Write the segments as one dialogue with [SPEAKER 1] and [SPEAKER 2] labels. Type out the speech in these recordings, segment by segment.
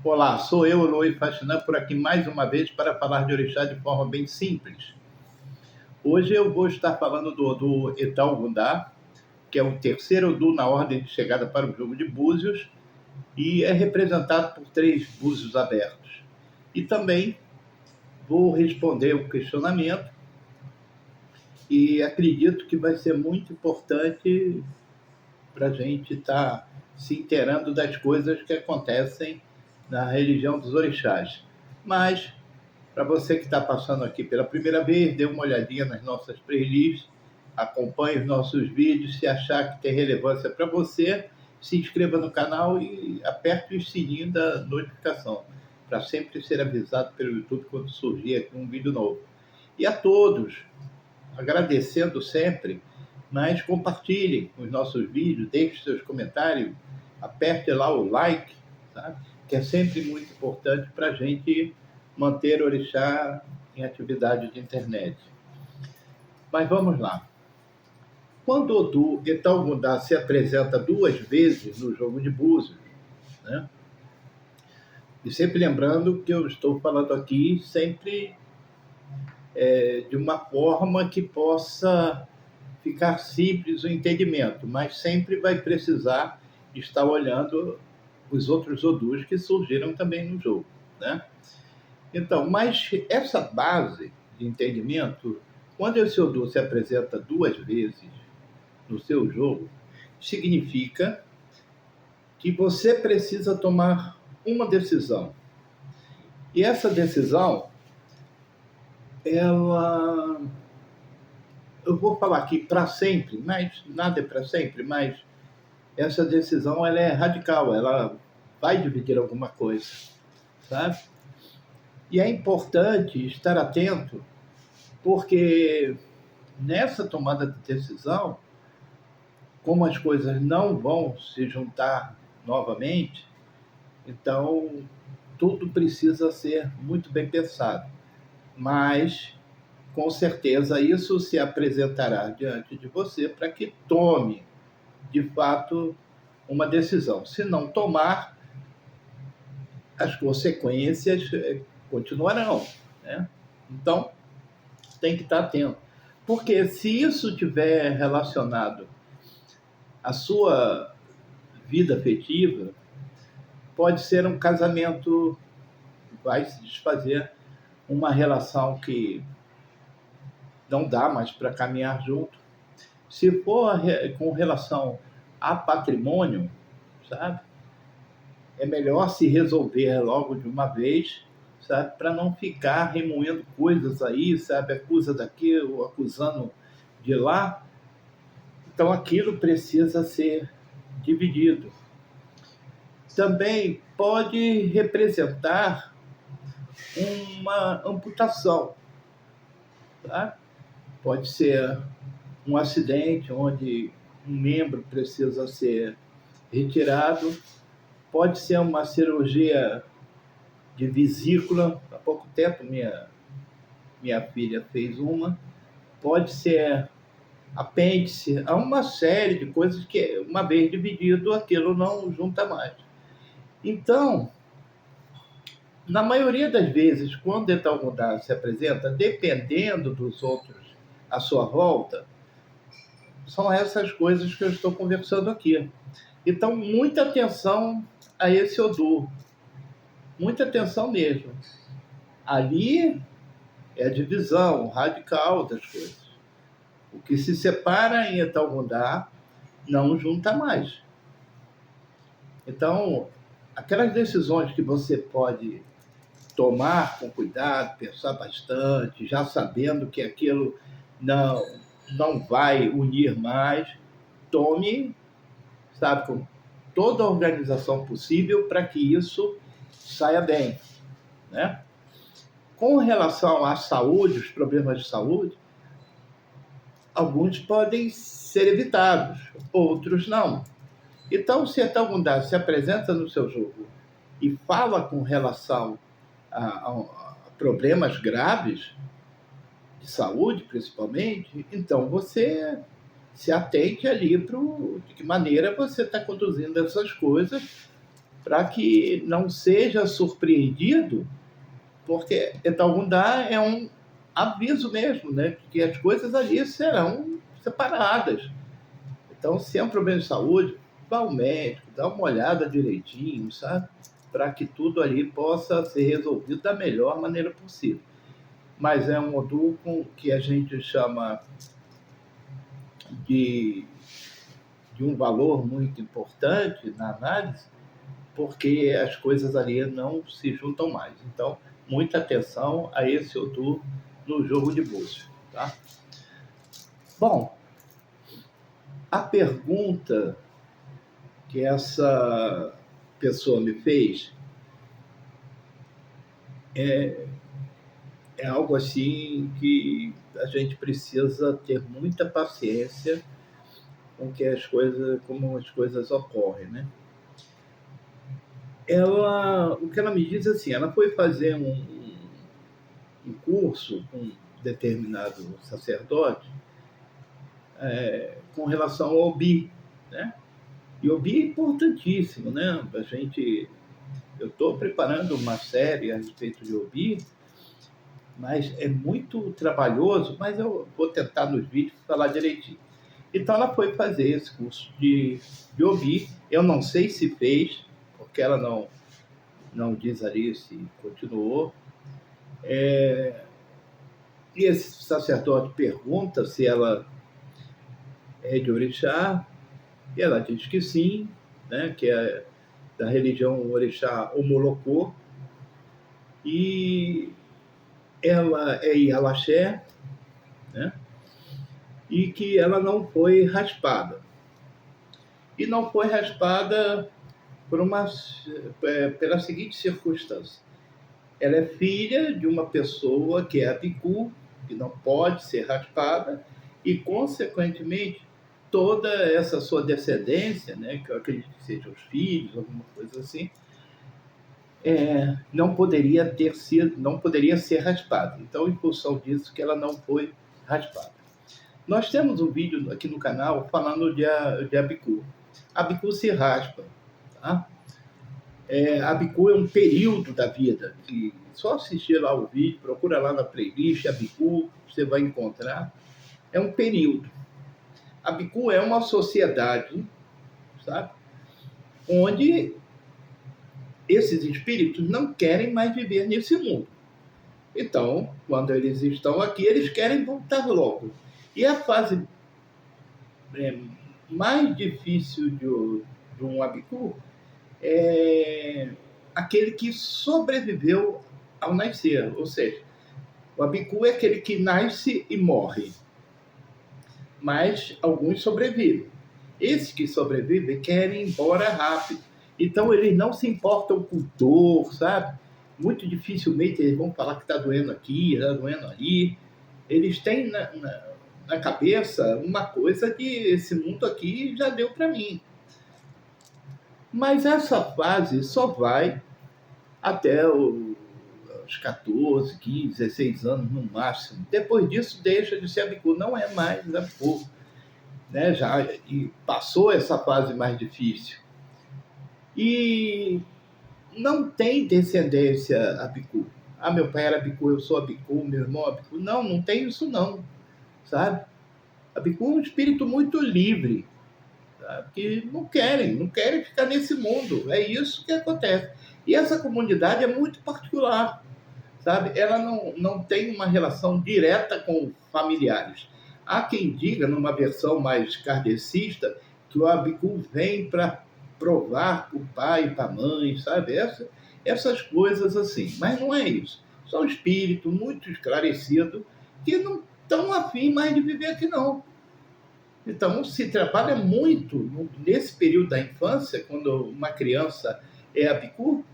[SPEAKER 1] Olá, sou eu, Eloy Faxinã, por aqui mais uma vez para falar de orixá de forma bem simples. Hoje eu vou estar falando do Etal Gundá, que é o terceiro Odu na ordem de chegada para o jogo de búzios e é representado por 3 búzios abertos. E também vou responder o questionamento e acredito que vai ser muito importante para a gente estar se inteirando das coisas que acontecem na religião dos orixás. Mas para você que está passando aqui pela primeira vez, dê uma olhadinha nas nossas playlists, acompanhe os nossos vídeos, se achar que tem relevância para você, se inscreva no canal e aperte o sininho da notificação, para sempre ser avisado pelo YouTube quando surgir aqui um vídeo novo. E a todos, agradecendo sempre, mas compartilhem os nossos vídeos, deixe seus comentários, aperte lá o like, tá? Que é sempre muito importante para a gente manter o orixá em atividade de internet. Mas vamos lá. Quando o Odu Etal Gundá se apresenta 2 vezes no jogo de búzios, né? E sempre lembrando que eu estou falando aqui sempre de uma forma que possa ficar simples o entendimento, mas sempre vai precisar estar olhando os outros Odus que surgiram também no jogo, né? Então, mas essa base de entendimento, quando esse Odu se apresenta 2 vezes no seu jogo, significa que você precisa tomar uma decisão. E essa decisão, eu vou falar aqui para sempre, mas nada é para sempre, mas essa decisão ela é radical, ela vai dividir alguma coisa, sabe? E é importante estar atento, porque nessa tomada de decisão, como as coisas não vão se juntar novamente, então tudo precisa ser muito bem pensado. Mas, com certeza, isso se apresentará diante de você para que tome, de fato, uma decisão. Se não tomar, as consequências continuarão, né? Então, tem que estar atento. Porque se isso tiver relacionado à sua vida afetiva, pode ser um casamento que vai se desfazer, uma relação que não dá mais para caminhar junto. Se for com relação a patrimônio, sabe? É melhor se resolver logo de uma vez, sabe? Para não ficar remoendo coisas aí, sabe? Acusa daqui, ou acusando de lá. Então aquilo precisa ser dividido. Também pode representar uma amputação, tá? Pode ser um acidente onde um membro precisa ser retirado, pode ser uma cirurgia de vesícula, há pouco tempo minha filha fez uma, pode ser apêndice, há uma série de coisas que, uma vez dividido, aquilo não junta mais. Então, na maioria das vezes, quando o Etal Gundá se apresenta, dependendo dos outros à sua volta, são essas coisas que eu estou conversando aqui. Então, muita atenção a esse Odu. Muita atenção mesmo. Ali é a divisão radical das coisas. O que se separa em Etal Gundá não junta mais. Então, aquelas decisões que você pode tomar com cuidado, pensar bastante, já sabendo que aquilo não vai unir mais, tome, sabe, com toda a organização possível para que isso saia bem, né? Com relação à saúde, os problemas de saúde, alguns podem ser evitados, outros não. Então, se Etal Gundá se apresenta no seu jogo e fala com relação a problemas graves, de saúde principalmente, então você se atente ali de que maneira você está conduzindo essas coisas para que não seja surpreendido, porque Etalgundá é um aviso mesmo, né, de que as coisas ali serão separadas. Então, se é um problema de saúde, vá ao médico, dá uma olhada direitinho, sabe? Para que tudo ali possa ser resolvido da melhor maneira possível. Mas é um Odu que a gente chama de, de um valor muito importante na análise, porque as coisas ali não se juntam mais. Então, muita atenção a esse Odu no jogo de búzios, tá? Bom, a pergunta que essa pessoa me fez é algo assim que a gente precisa ter muita paciência com que como as coisas ocorrem, né? O que ela me diz assim, ela foi fazer um curso com um determinado sacerdote com relação ao Obi, né? E o Obi é importantíssimo, né? Eu estou preparando uma série a respeito de Obi, mas é muito trabalhoso, mas eu vou tentar nos vídeos falar direitinho. Então ela foi fazer esse curso de Obi, eu não sei se fez, porque ela não diz ali se continuou. E esse sacerdote pergunta se ela é de orixá, e ela diz que sim, né, que é da religião orixá Omolocô, e ela é Ialaxé, né, e que ela não foi raspada. E não foi raspada pela seguinte circunstância. Ela é filha de uma pessoa que é a Bicu, que não pode ser raspada, e, consequentemente, toda essa sua descendência, né, que eu acredito que sejam os filhos, alguma coisa assim, não poderia ser raspada. Então, em função disso, que ela não foi raspada. Nós temos um vídeo aqui no canal falando de Abicu. Abicu se raspa, tá? Abicu é um período da vida, que só assistir lá o vídeo, procura lá na playlist Abicu, você vai encontrar. É um período. Abicu é uma sociedade, sabe? Onde esses espíritos não querem mais viver nesse mundo. Então, quando eles estão aqui, eles querem voltar logo. E a fase mais difícil de um Abicu é aquele que sobreviveu ao nascer. Ou seja, o Abicu é aquele que nasce e morre, mas alguns sobrevivem. Esses que sobrevivem querem ir embora rápido. Então, eles não se importam com dor, sabe? Muito dificilmente eles vão falar que está doendo aqui, está doendo ali. Eles têm na cabeça uma coisa que esse mundo aqui já deu para mim. Mas essa fase só vai até os 14, 15, 16 anos no máximo. Depois disso, deixa de ser Abicu, não é mais Abicu, né? E passou essa fase mais difícil. E não tem descendência Abicu. Ah, meu pai era Abicu, eu sou Abicu, meu irmão Abicu. Não tem isso não, sabe? Abicu é um espírito muito livre, sabe? Que não querem ficar nesse mundo. É isso que acontece. E essa comunidade é muito particular, sabe? Ela não tem uma relação direta com familiares. Há quem diga, numa versão mais kardecista, que o Abicu vem para provar para o pai e para a mãe, sabe? Essas coisas assim. Mas não é isso. São espíritos muito esclarecidos que não estão afim mais de viver aqui, não. Então, se trabalha muito nesse período da infância, quando uma criança é Abicu,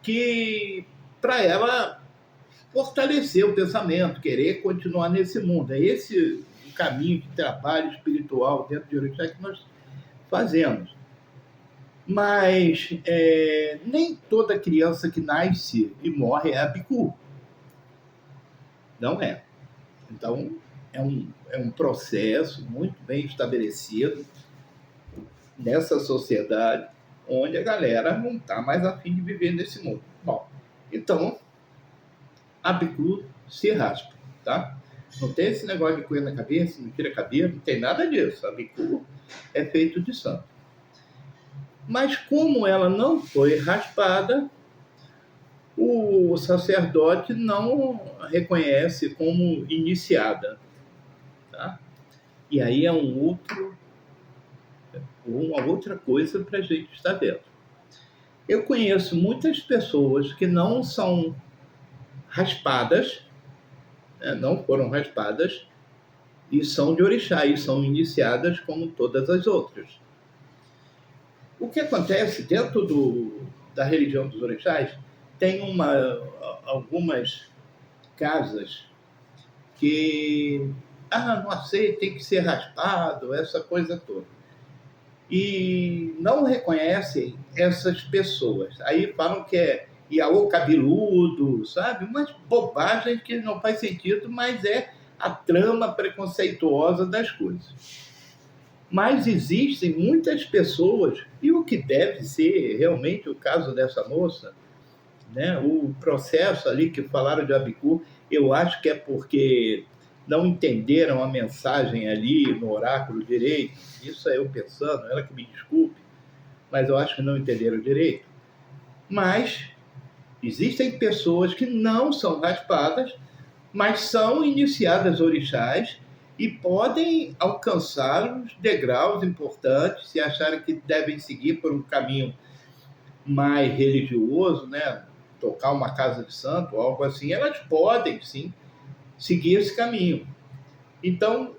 [SPEAKER 1] que para ela fortalecer o pensamento, querer continuar nesse mundo. É esse o caminho de trabalho espiritual dentro de Orixá que nós fazemos. Mas nem toda criança que nasce e morre é Abicu. Não é. Então, é um processo muito bem estabelecido nessa sociedade, onde a galera não está mais a fim de viver nesse mundo. Bom, então, a bicu se raspa, tá? Não tem esse negócio de coisa na cabeça, não tira cabelo, não tem nada disso. A bicu é feito de santo. Mas como ela não foi raspada, o sacerdote não reconhece como iniciada, tá? E aí é uma outra coisa para a gente estar vendo. Eu conheço muitas pessoas que não são raspadas, né, não foram raspadas, e são de orixá, e são iniciadas como todas as outras. O que acontece dentro da religião dos orixás, tem algumas casas que não aceita, tem que ser raspado, essa coisa toda. E não reconhecem essas pessoas. Aí falam que é Iaô cabeludo, sabe? Umas bobagens que não faz sentido, mas é a trama preconceituosa das coisas. Mas existem muitas pessoas, e o que deve ser realmente o caso dessa moça, né? O processo ali que falaram de Abicu, eu acho que é porque não entenderam a mensagem ali no oráculo direito. Isso é eu pensando, ela que me desculpe, mas eu acho que não entenderam direito. Mas existem pessoas que não são raspadas, mas são iniciadas orixás e podem alcançar os degraus importantes se acharem que devem seguir por um caminho mais religioso, né? Tocar uma casa de santo, algo assim, elas podem, sim, seguir esse caminho. Então,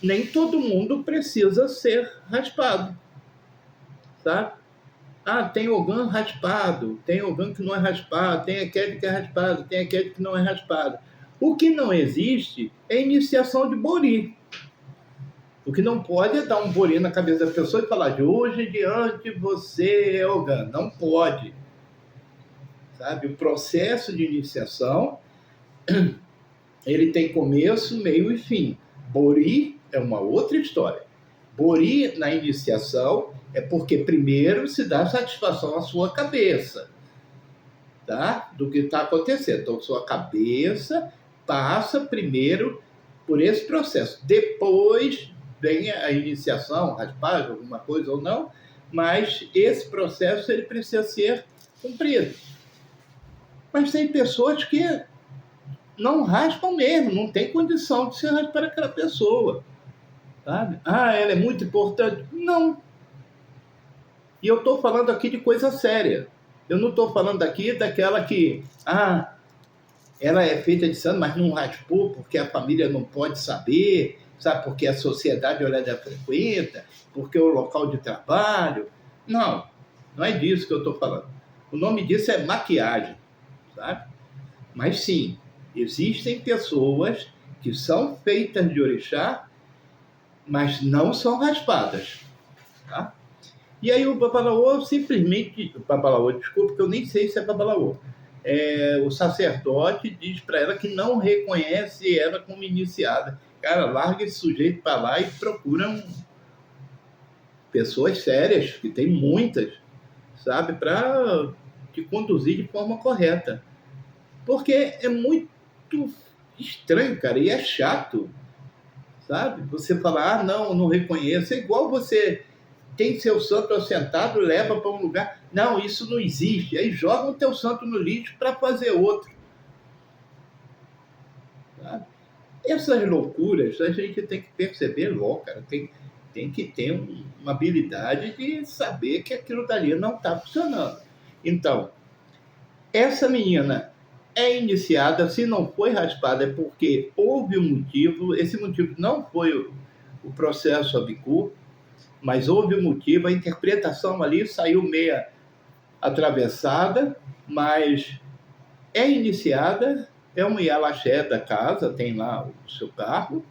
[SPEAKER 1] nem todo mundo precisa ser raspado, sabe? Tem ogã raspado, tem ogã que não é raspado, tem aquele que é raspado, tem aquele que não é raspado. O que não existe é iniciação de bori. O que não pode é dar um bori na cabeça da pessoa e falar de hoje em diante você é ogã. Não pode. Sabe? O processo de iniciação, ele tem começo, meio e fim. Bori é uma outra história. Bori na iniciação é porque primeiro se dá satisfação à sua cabeça, tá? Do que está acontecendo. Então, sua cabeça passa primeiro por esse processo. Depois vem a iniciação, raspagem, alguma coisa ou não, mas esse processo ele precisa ser cumprido. Mas tem pessoas que não raspam mesmo, não tem condição de se raspar aquela pessoa. Sabe? Ela é muito importante. Não. E eu estou falando aqui de coisa séria. Eu não estou falando aqui daquela que, ela é feita de santo, mas não raspou porque a família não pode saber, sabe? Porque a sociedade onde ela frequenta, porque é o local de trabalho. Não, não é disso que eu estou falando. O nome disso é maquiagem, sabe? Mas sim, existem pessoas que são feitas de orixá, mas não são raspadas, tá? E aí o babalaô simplesmente... O babalaô, desculpa, que eu nem sei se é babalaô. O sacerdote diz para ela que não reconhece ela como iniciada. Cara, larga esse sujeito para lá e procura pessoas sérias, que tem muitas, sabe? Para te conduzir de forma correta. Porque é muito estranho, cara, e é chato, sabe? Você falar, não reconheço. É igual você tem seu santo assentado, leva para um lugar. Não, isso não existe. Aí joga o teu santo no lixo para fazer outro. Sabe? Essas loucuras a gente tem que perceber logo, cara. Tem que ter uma habilidade de saber que aquilo dali não está funcionando. Então, essa menina é iniciada, se não foi raspada é porque houve um motivo. Esse motivo não foi o processo Abicu, mas houve um motivo. A interpretação ali saiu meia atravessada, mas é iniciada, é uma Yalaxé da casa, tem lá o seu cargo,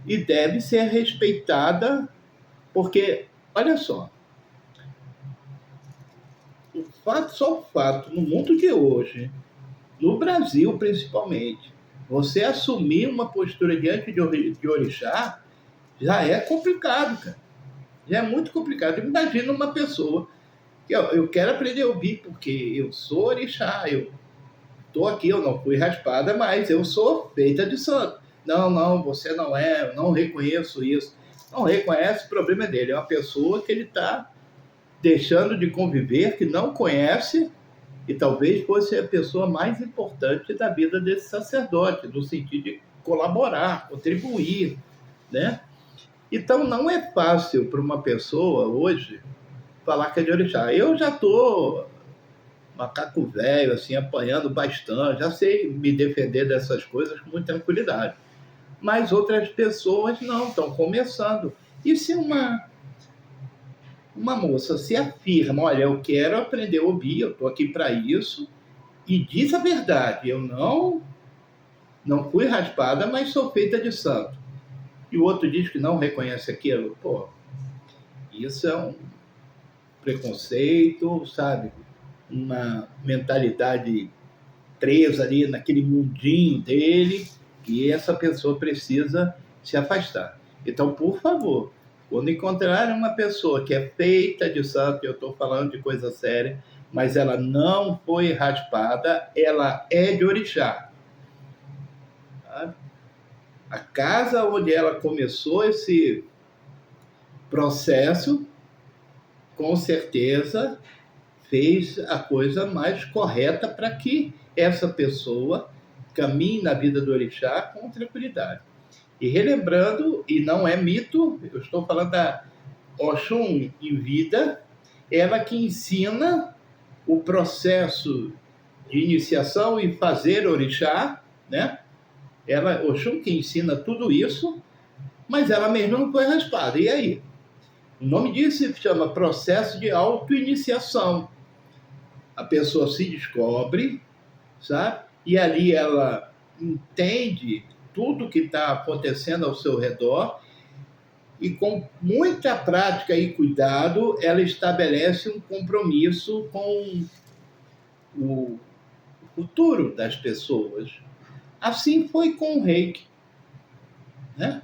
[SPEAKER 1] e deve ser respeitada, porque, olha só, só o fato, no mundo de hoje, no Brasil principalmente, você assumir uma postura diante de orixá, já é complicado, cara. Já é muito complicado. Imagina uma pessoa que eu quero aprender a ouvir, porque eu sou orixá, eu estou aqui, eu não fui raspada, mas eu sou feita de santo. Não, não, você não é, eu não reconheço isso. Não reconhece, o problema é dele. É uma pessoa que ele está deixando de conviver, que não conhece, e talvez fosse a pessoa mais importante da vida desse sacerdote, no sentido de colaborar, contribuir, né? Então, não é fácil para uma pessoa hoje falar que é de orixá. Eu já estou macaco velho, assim, apanhando bastante, já sei me defender dessas coisas com muita tranquilidade. Mas outras pessoas não, estão começando. E se uma moça se afirma, olha, eu quero aprender a ouvir, eu estou aqui para isso, e diz a verdade, eu não fui raspada, mas sou feita de santo. E o outro diz que não reconhece aquilo, pô, isso é um preconceito, sabe? Uma mentalidade presa ali naquele mundinho dele, que essa pessoa precisa se afastar. Então, por favor, quando encontrarem uma pessoa que é feita de santo, eu estou falando de coisa séria, mas ela não foi raspada, ela é de orixá. Tá? A casa onde ela começou esse processo, com certeza, fez a coisa mais correta para que essa pessoa caminhe na vida do orixá com tranquilidade. E relembrando, e não é mito, eu estou falando da Oxum em vida, ela que ensina o processo de iniciação e fazer orixá, né? Ela, Oxum que ensina tudo isso, mas ela mesma não foi raspada. E aí? O nome disso se chama processo de autoiniciação. A pessoa se descobre, sabe? E ali ela entende tudo que está acontecendo ao seu redor e com muita prática e cuidado ela estabelece um compromisso com o futuro das pessoas. Assim foi com o Reiki, né?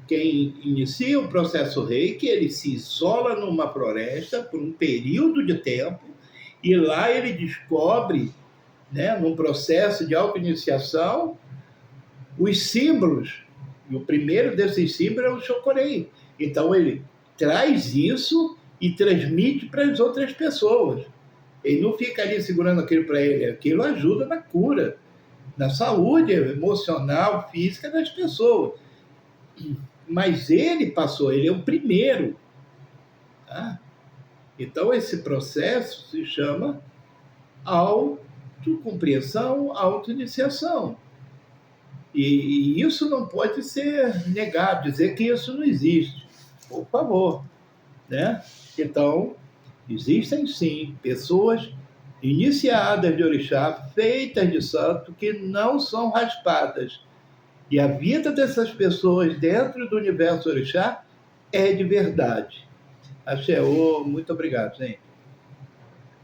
[SPEAKER 1] Quem inicia o processo Reiki, ele se isola numa floresta por um período de tempo e lá ele descobre, né, num processo de auto-iniciação, os símbolos. E o primeiro desses símbolos é o Chocorei. Então ele traz isso e transmite para as outras pessoas. Ele não fica ali segurando aquilo para ele, aquilo ajuda na cura, na saúde emocional, física das pessoas. Mas ele passou, ele é o primeiro. Tá? Então esse processo se chama autocompreensão, autoiniciação. E isso não pode ser negado, dizer que isso não existe. Por favor. Né? Então, existem sim pessoas iniciadas de orixá, feitas de santo, que não são raspadas. E a vida dessas pessoas dentro do universo orixá é de verdade. Axé, muito obrigado, gente.